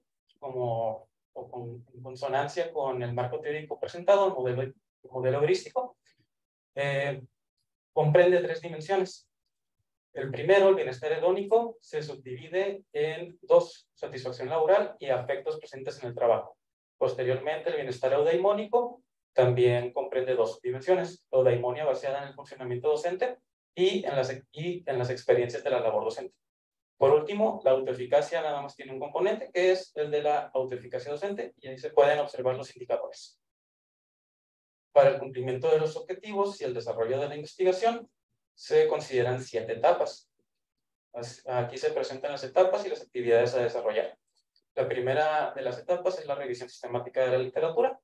en consonancia con el marco teórico presentado, el modelo heurístico, comprende 3 dimensiones. El primero, el bienestar hedónico, se subdivide en 2, satisfacción laboral y afectos presentes en el trabajo. Posteriormente, el bienestar eudaimónico también comprende 2 dimensiones: eudaimonia basada en el funcionamiento docente y en las experiencias de la labor docente. Por último, la autoeficacia nada más tiene un componente, que es el de la autoeficacia docente, y ahí se pueden observar los indicadores. Para el cumplimiento de los objetivos y el desarrollo de la investigación, se consideran 7 etapas. Aquí se presentan las etapas y las actividades a desarrollar. La primera de las etapas es la revisión sistemática de la literatura.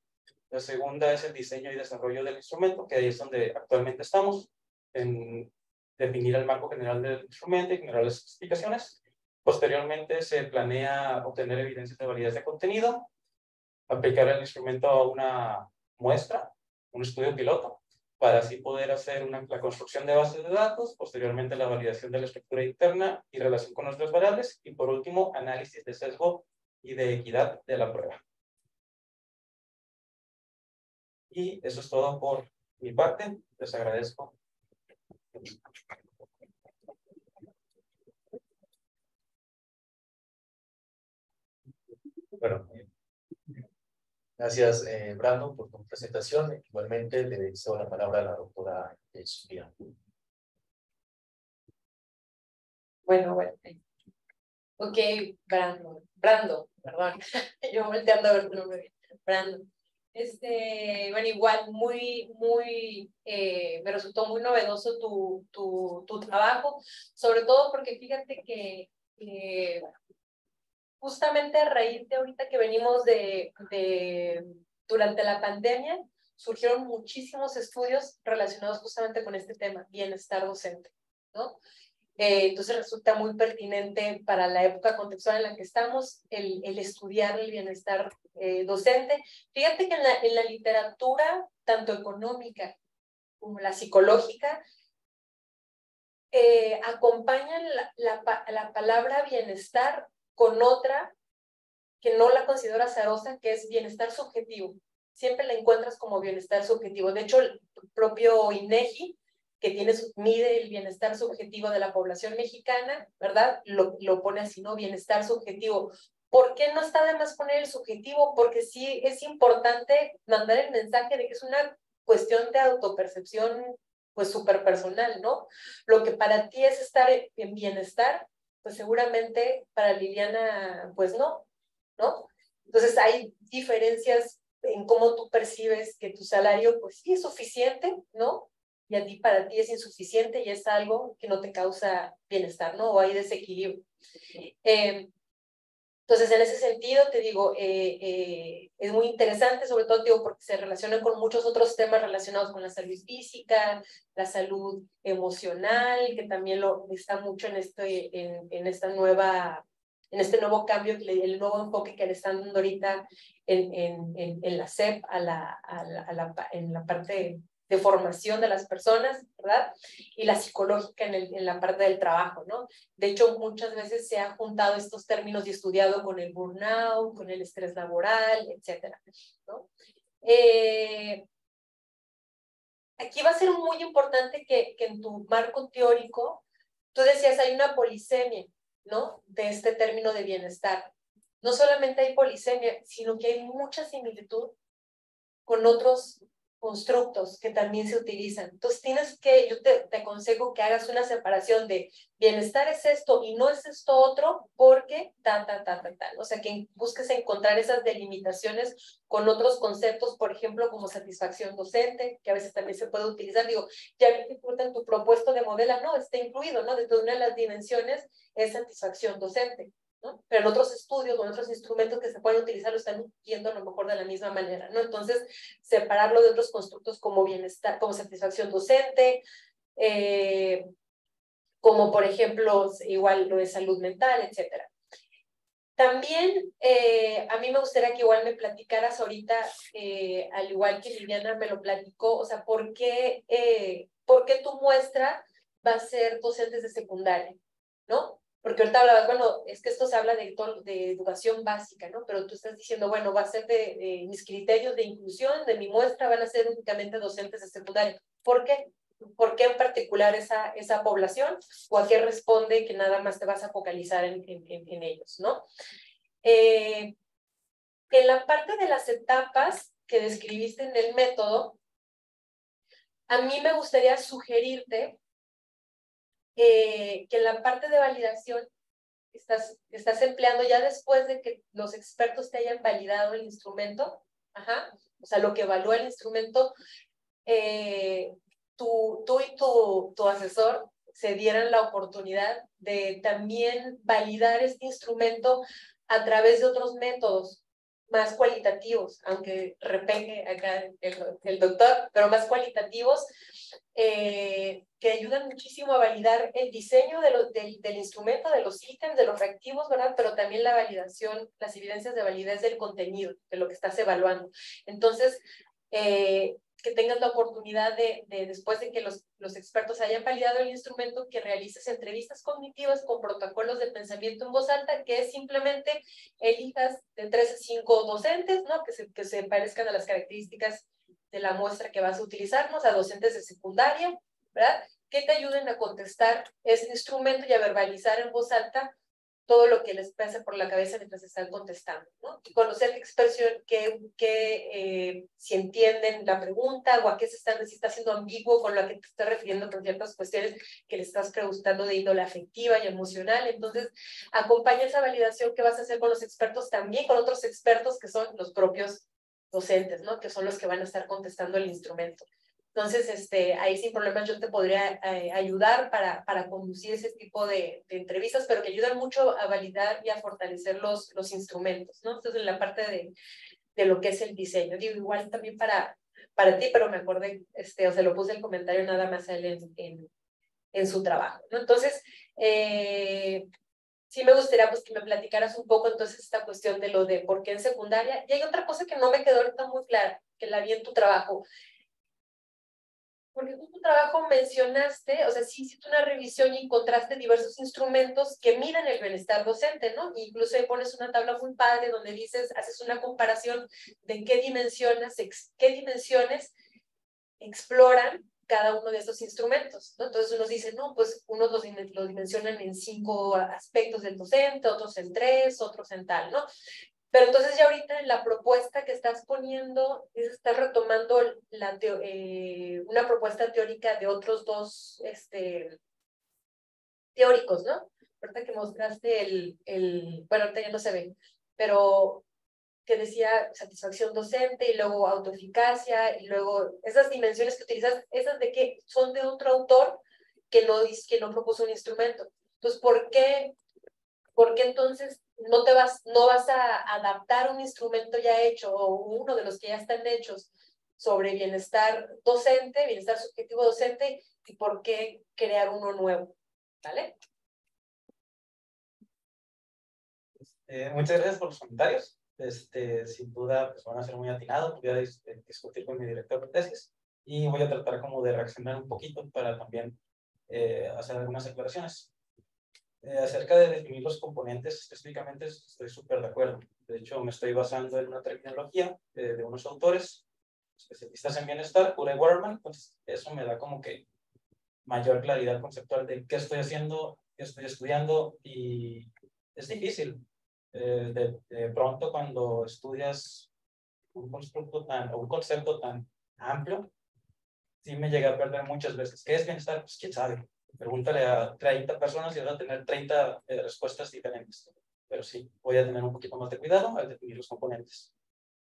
La segunda es el diseño y desarrollo del instrumento, que ahí es donde actualmente estamos, en definir el marco general del instrumento y generar las especificaciones. Posteriormente se planea obtener evidencias de validez de contenido, aplicar el instrumento a una muestra, un estudio piloto, para así poder hacer la construcción de bases de datos, posteriormente la validación de la estructura interna y relación con otras variables, y por último, análisis de sesgo y de equidad de la prueba. Y eso es todo por mi parte. Les agradezco. Bueno, gracias, Brandon, por tu presentación. Igualmente, le deseo la palabra a la doctora Sofía. Bueno. Ok, Brandon, perdón. Yo volteando a ver tu nombre. Brandon. Bueno, igual, me resultó muy novedoso tu trabajo, sobre todo porque fíjate que justamente a raíz de ahorita que venimos durante la pandemia, surgieron muchísimos estudios relacionados justamente con este tema, bienestar docente, ¿no? Entonces resulta muy pertinente para la época contextual en la que estamos el estudiar el bienestar docente. Fíjate que en la literatura, tanto económica como la psicológica, acompañan la palabra bienestar con otra que no la considero azarosa, que es bienestar subjetivo. Siempre la encuentras como bienestar subjetivo. De hecho, el propio INEGI, que mide el bienestar subjetivo de la población mexicana, ¿verdad? Lo pone así, ¿no? Bienestar subjetivo. ¿Por qué no está de más poner el subjetivo? Porque sí es importante mandar el mensaje de que es una cuestión de autopercepción, pues súper personal, ¿no? Lo que para ti es estar en bienestar, pues seguramente para Liliana, pues no, ¿no? Entonces hay diferencias en cómo tú percibes que tu salario, pues sí es suficiente, ¿no? Y a ti, para ti es insuficiente y es algo que no te causa bienestar, ¿no? O hay desequilibrio. Entonces, en ese sentido, te digo, es muy interesante, sobre todo, digo, porque se relaciona con muchos otros temas relacionados con la salud física, la salud emocional, que también está mucho en este nuevo cambio, el nuevo enfoque que le están dando ahorita en la SEP, en la parte de formación de las personas, ¿verdad? Y la psicológica en la parte del trabajo, ¿no? De hecho, muchas veces se han juntado estos términos y estudiado con el burnout, con el estrés laboral, etcétera, ¿no? Aquí va a ser muy importante que en tu marco teórico, tú decías, hay una polisemia, ¿no? De este término de bienestar. No solamente hay polisemia, sino que hay mucha similitud con otros constructos que también se utilizan. Entonces yo te aconsejo que hagas una separación de bienestar es esto y no es esto otro, porque tal. O sea, que busques encontrar esas delimitaciones con otros conceptos, por ejemplo, como satisfacción docente, que a veces también se puede utilizar. Digo, ya vi que en tu propuesto de modela, no, está incluido, ¿no? Dentro de una de las dimensiones es satisfacción docente, ¿no? Pero en otros estudios o en otros instrumentos que se pueden utilizar lo están viendo a lo mejor de la misma manera, ¿no? Entonces, separarlo de otros constructos como bienestar, como satisfacción docente, como por ejemplo, igual lo de salud mental, etcétera. También a mí me gustaría que igual me platicaras ahorita, al igual que Liliana me lo platicó, o sea, ¿por qué tu muestra va a ser docentes de secundaria, ¿no? Porque ahorita hablabas, bueno, es que esto se habla de educación básica, ¿no? Pero tú estás diciendo, bueno, va a ser de mis criterios de inclusión, de mi muestra, van a ser únicamente docentes de secundaria. ¿Por qué? ¿Por qué en particular esa población? ¿O a qué responde que nada más te vas a focalizar en ellos, ¿no? En la parte de las etapas que describiste en el método, a mí me gustaría sugerirte que en la parte de validación estás empleando ya después de que los expertos te hayan validado el instrumento, o sea, lo que evalúa el instrumento, tú y tu asesor se dieran la oportunidad de también validar este instrumento a través de otros métodos más cualitativos, aunque repegue acá el doctor, pero más cualitativos, que ayudan muchísimo a validar el diseño del instrumento, de los ítems, de los reactivos, ¿verdad? Pero también la validación, las evidencias de validez del contenido, de lo que estás evaluando. Entonces, que tengas la oportunidad después de que los expertos hayan validado el instrumento, que realices entrevistas cognitivas con protocolos de pensamiento en voz alta, que es simplemente elijas de 3 a 5 docentes, ¿no? Que se parezcan a las características de la muestra que vas a utilizar, ¿no? O sea, docentes de secundaria, ¿verdad? Que te ayuden a contestar ese instrumento y a verbalizar en voz alta todo lo que les pasa por la cabeza mientras están contestando, ¿no? Y conocer qué expresión, si entienden la pregunta o a qué si está siendo ambiguo con lo que te está refiriendo con ciertas cuestiones que le estás preguntando de índole afectiva y emocional. Entonces, acompaña esa validación que vas a hacer con los expertos, también con otros expertos que son los propios docentes, ¿no? Que son los que van a estar contestando el instrumento. Entonces, ahí sin problemas yo te podría ayudar para conducir ese tipo de entrevistas, pero que ayudan mucho a validar y a fortalecer los instrumentos, ¿no? Entonces, en la parte de lo que es el diseño. Digo, igual también para ti, pero me acordé, o se lo puse el comentario nada más a él en su trabajo, ¿no? Entonces, sí me gustaría pues que me platicaras un poco entonces esta cuestión de lo de por qué en secundaria. Y hay otra cosa que no me quedó ahorita muy clara, que la vi en tu trabajo. Porque tú en tu trabajo mencionaste, o sea, sí hiciste una revisión y encontraste diversos instrumentos que miden el bienestar docente, ¿no? Incluso ahí pones una tabla muy padre donde dices, haces una comparación de qué dimensiones exploran cada uno de estos instrumentos, ¿no? Entonces unos dicen, no, pues unos los dimensionan en 5 aspectos del docente, otros en 3, otros en tal, ¿no? Pero entonces ya ahorita en la propuesta que estás poniendo, estás retomando una propuesta teórica de otros dos teóricos, ¿no? Ahorita que mostraste bueno, ahorita ya no se ve, pero que decía satisfacción docente y luego autoeficacia y luego esas dimensiones que utilizas, esas de que son de otro autor que no propuso un instrumento. Entonces, ¿por qué entonces no vas a adaptar un instrumento ya hecho o uno de los que ya están hechos sobre bienestar docente, bienestar subjetivo docente, y por qué crear uno nuevo? ¿Vale? Muchas gracias por los comentarios. Sin duda, pues van a ser muy atinados. Voy a discutir con mi director de tesis y voy a tratar como de reaccionar un poquito para también hacer algunas aclaraciones. Acerca de definir los componentes específicamente, estoy súper de acuerdo. De hecho, me estoy basando en una terminología de unos autores especialistas en bienestar, Cura y Waterman. Entonces, eso me da como que mayor claridad conceptual de qué estoy haciendo, qué estoy estudiando, y es difícil. De pronto, cuando estudias un concepto tan amplio, sí me llegué a perder muchas veces. ¿Qué es bienestar? Pues quién sabe. Pregúntale a 30 personas y vas a tener 30 respuestas diferentes. Pero sí, voy a tener un poquito más de cuidado al definir los componentes.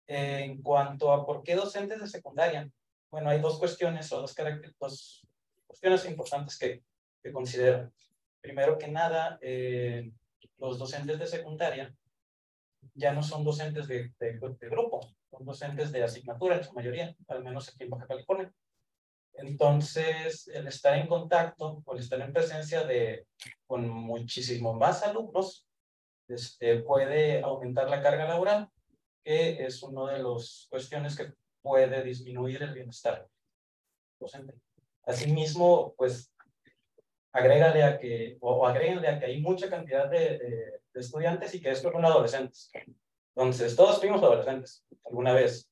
En cuanto a por qué docentes de secundaria, bueno, hay dos cuestiones o dos cuestiones importantes que considero. Primero que nada, los docentes de secundaria ya no son docentes de grupo, son docentes de asignatura en su mayoría, al menos aquí en Baja California. Entonces, el estar en contacto o el estar en presencia con muchísimo más alumnos puede aumentar la carga laboral, que es una de las cuestiones que puede disminuir el bienestar docente. Asimismo, pues, agréguenle a que hay mucha cantidad de estudiantes y que estos son adolescentes. Entonces, todos fuimos adolescentes alguna vez.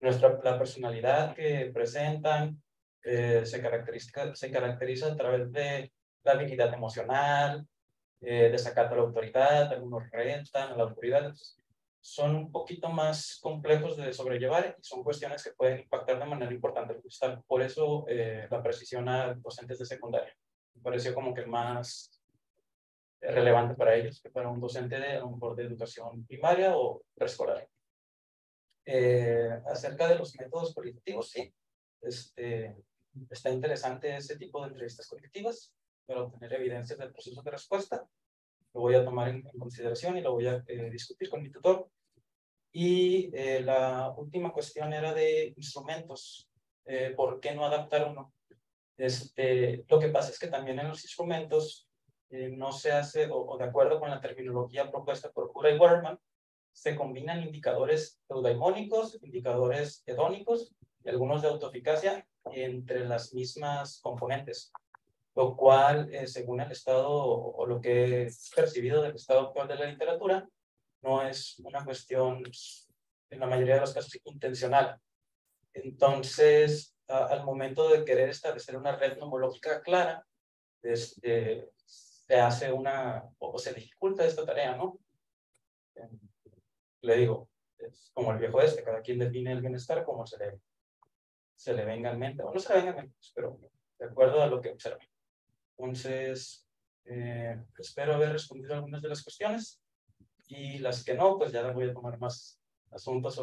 La personalidad que presentan se caracteriza a través de la habilidad emocional, desacato a la autoridad, algunos rentan a la autoridad. Entonces, son un poquito más complejos de sobrellevar y son cuestiones que pueden impactar de manera importante. Por eso la precisión a docentes de secundaria me pareció como que más relevante para ellos que para un docente a lo mejor de educación primaria o preescolar. Acerca de los métodos colectivos, sí. Está interesante ese tipo de entrevistas colectivas para obtener evidencias del proceso de respuesta. Lo voy a tomar en consideración y lo voy a discutir con mi tutor. Y la última cuestión era de instrumentos. ¿Por qué no adaptar uno? Lo que pasa es que también en los instrumentos no se hace, o de acuerdo con la terminología propuesta por Cura y Waterman, se combinan indicadores eudaimónicos, indicadores hedónicos y algunos de autoeficacia entre las mismas componentes, lo cual, según el estado o lo que he percibido del estado actual de la literatura, no es una cuestión, en la mayoría de los casos, intencional. Entonces, al momento de querer establecer una red nomológica clara, se hace o se dificulta esta tarea, ¿no? Le digo, es como el viejo cada quien define el bienestar como se le venga en mente, o no se le venga en mente, pero de acuerdo a lo que observa. Entonces, espero haber respondido algunas de las cuestiones, y las que no, pues ya voy a tomar más asuntos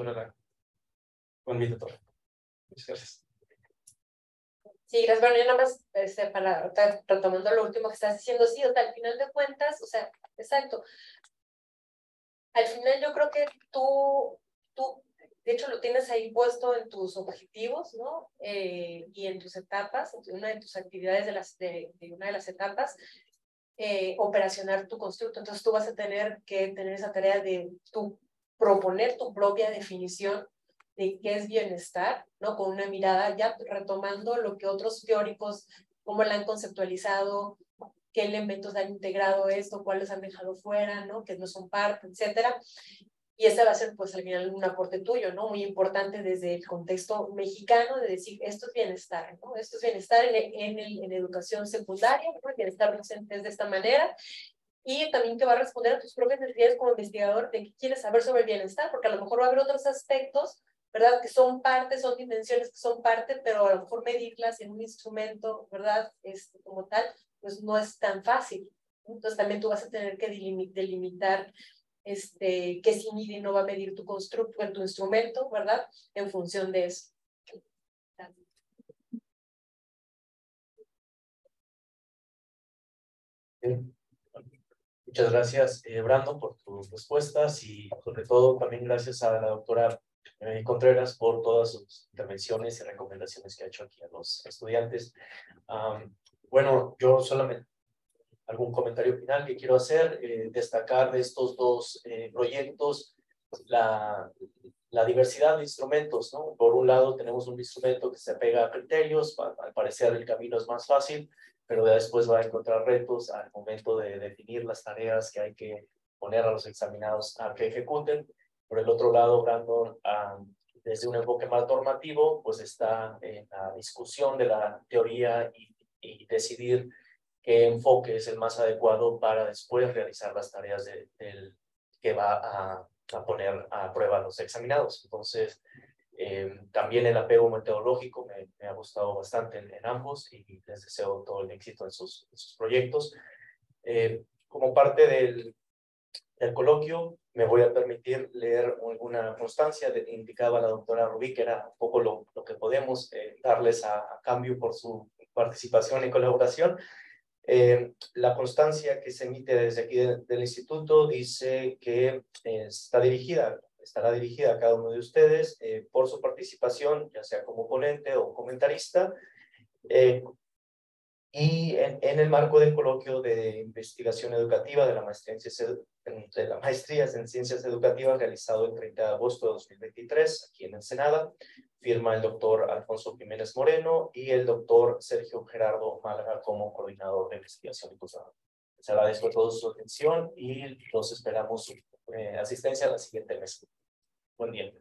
con mi tutor. Muchas gracias. Sí, gracias. Bueno, yo nada más, para retomando lo último que estás diciendo, sí, o sea, al final de cuentas, o sea, exacto. Al final yo creo que tú, de hecho, lo tienes ahí puesto en tus objetivos, ¿no? Y en tus etapas, en una de tus actividades de una de las etapas, operacionar tu constructo. Entonces tú vas a tener que tener esa tarea de proponer tu propia definición de qué es bienestar, ¿no? Con una mirada ya retomando lo que otros teóricos, cómo la han conceptualizado, qué elementos han integrado esto, cuáles han dejado fuera, ¿no? Que no son parte, etcétera. Y ese va a ser, pues, al final un aporte tuyo, ¿no? Muy importante desde el contexto mexicano de decir, esto es bienestar, ¿no? Esto es bienestar en educación secundaria, ¿no? El bienestar docente es de esta manera. Y también que va a responder a tus propias necesidades como investigador de qué quieres saber sobre el bienestar, porque a lo mejor va a haber otros aspectos, ¿verdad? Que son parte, son dimensiones que son parte, pero a lo mejor medirlas en un instrumento, ¿verdad? Como tal, pues no es tan fácil. Entonces también tú vas a tener que delimitar qué sí mide y no va a medir tu constructo en tu instrumento, ¿verdad? En función de eso. Bien. Muchas gracias, Brandon, por tus respuestas y sobre todo también gracias a la doctora Contreras por todas sus intervenciones y recomendaciones que ha hecho aquí a los estudiantes. Bueno, yo solamente algún comentario final que quiero hacer, destacar de estos dos proyectos la diversidad de instrumentos, ¿no? Por un lado tenemos un instrumento que se apega a criterios, al parecer el camino es más fácil, pero después va a encontrar retos al momento de definir las tareas que hay que poner a los examinados a que ejecuten. Por el otro lado, Brandon, desde un enfoque más normativo, pues está en la discusión de la teoría y decidir qué enfoque es el más adecuado para después realizar las tareas del que va a poner a prueba a los examinados. Entonces, también el apego metodológico me ha gustado bastante en ambos y les deseo todo el éxito en sus proyectos. Como parte del coloquio, me voy a permitir leer alguna constancia indicaba la doctora Rubí, que era un poco lo que podemos darles a cambio por su participación y colaboración. La constancia que se emite desde aquí del instituto dice que estará dirigida a cada uno de ustedes por su participación, ya sea como ponente o comentarista, y en el marco del coloquio de investigación educativa de la maestrías en ciencias educativas realizado el 30 de agosto de 2023 aquí en Ensenada, firma el doctor Alfonso Jiménez Moreno y el doctor Sergio Gerardo Málaga como coordinador de investigación y posgrado. Les agradezco a todos su atención y los esperamos su asistencia a la siguiente mesa. Buen día.